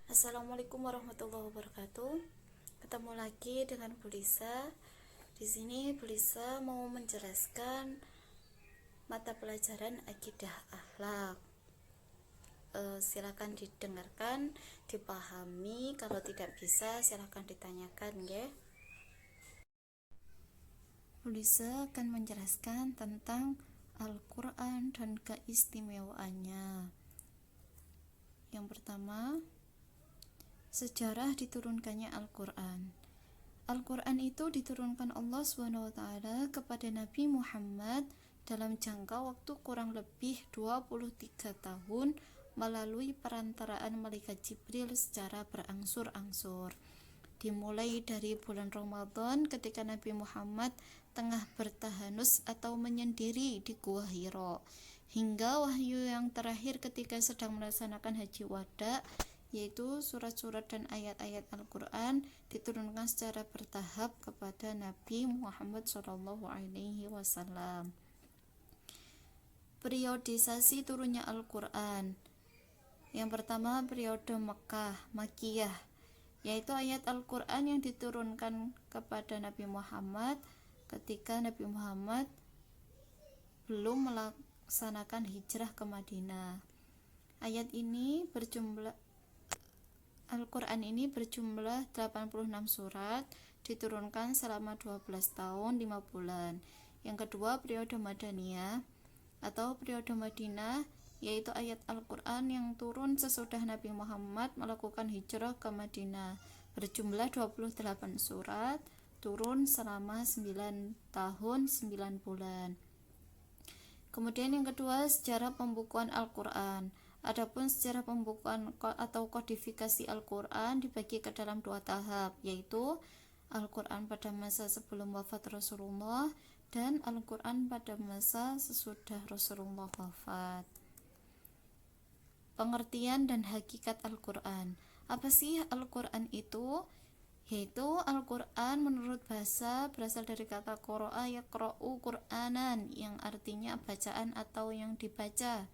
Assalamualaikum warahmatullahi wabarakatuh. Ketemu lagi dengan Bu Lisa. Di sini Bu Lisa mau menjelaskan mata pelajaran akidah akhlak. Silakan didengarkan, dipahami. Kalau tidak bisa, silakan ditanyakan, ya. Bu Lisa akan menjelaskan tentang Al-Quran dan keistimewaannya. Yang pertama, sejarah diturunkannya Al-Quran. Al-Quran itu diturunkan Allah SWT kepada Nabi Muhammad dalam jangka waktu kurang lebih 23 tahun melalui perantaraan malaikat Jibril secara berangsur-angsur. Dimulai dari bulan Ramadan ketika Nabi Muhammad tengah bertahanus atau menyendiri di Gua Hira, hingga wahyu yang terakhir ketika sedang melaksanakan haji wada, yaitu surat-surat dan ayat-ayat Al-Quran diturunkan secara bertahap kepada Nabi Muhammad SAW. Periodisasi turunnya Al-Quran. Yang pertama, periode Makkiyah, yaitu ayat Al-Quran yang diturunkan kepada Nabi Muhammad ketika Nabi Muhammad belum melaksanakan hijrah ke Madinah. Al-Quran ini berjumlah 86 surat, diturunkan selama 12 tahun 5 bulan. Yang kedua, periode Madaniyah atau periode Madinah, yaitu ayat Al-Quran yang turun sesudah Nabi Muhammad melakukan hijrah ke Madinah, berjumlah 28 surat, turun selama 9 tahun 9 bulan. Kemudian yang kedua, sejarah pembukuan Al-Quran. Adapun sejarah pembukuan atau kodifikasi Al-Quran dibagi ke dalam 2 tahap, yaitu Al-Quran pada masa sebelum wafat Rasulullah dan Al-Quran pada masa sesudah Rasulullah wafat. Pengertian dan hakikat Al-Quran. Apa sih Al-Quran itu? Yaitu Al-Quran menurut bahasa berasal dari kata qara'a yaqra'u Qur'anan, yang artinya bacaan atau yang dibaca.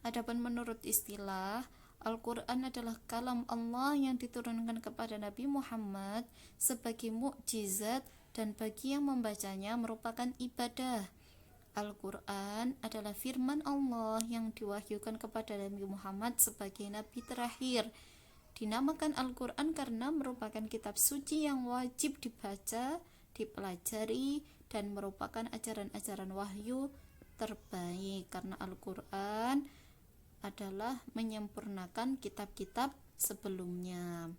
Adapun menurut istilah, Al-Quran adalah kalam Allah yang diturunkan kepada Nabi Muhammad sebagai mukjizat, dan bagi yang membacanya merupakan ibadah. Al-Quran adalah firman Allah yang diwahyukan kepada Nabi Muhammad sebagai Nabi terakhir. Dinamakan Al-Quran karena merupakan kitab suci yang wajib dibaca, dipelajari, dan merupakan ajaran-ajaran wahyu terbaik, karena Al-Quran adalah menyempurnakan kitab-kitab sebelumnya.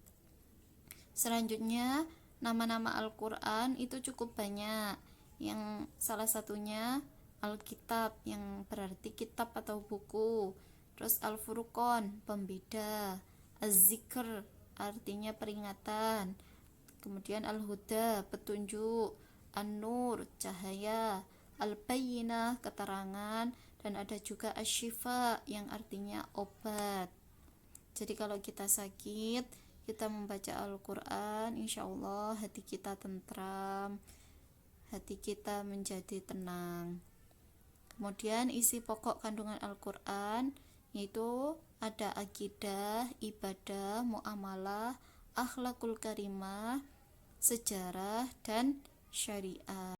Selanjutnya, nama-nama Al-Quran itu cukup banyak. Yang salah satunya Al-Kitab, yang berarti kitab atau buku. Terus Al-Furqan, pembeda. Az-Zikr, artinya peringatan. Kemudian Al-Huda, petunjuk. An-Nur, cahaya. Al-Bayyinah, keterangan. Dan ada juga Asy-Syifa, yang artinya obat. Jadi kalau kita sakit, kita membaca Al-Quran, insya Allah hati kita tentram, hati kita menjadi tenang. Kemudian isi pokok kandungan Al-Quran yaitu ada akidah, ibadah, muamalah, akhlakul karimah, sejarah, dan syariat.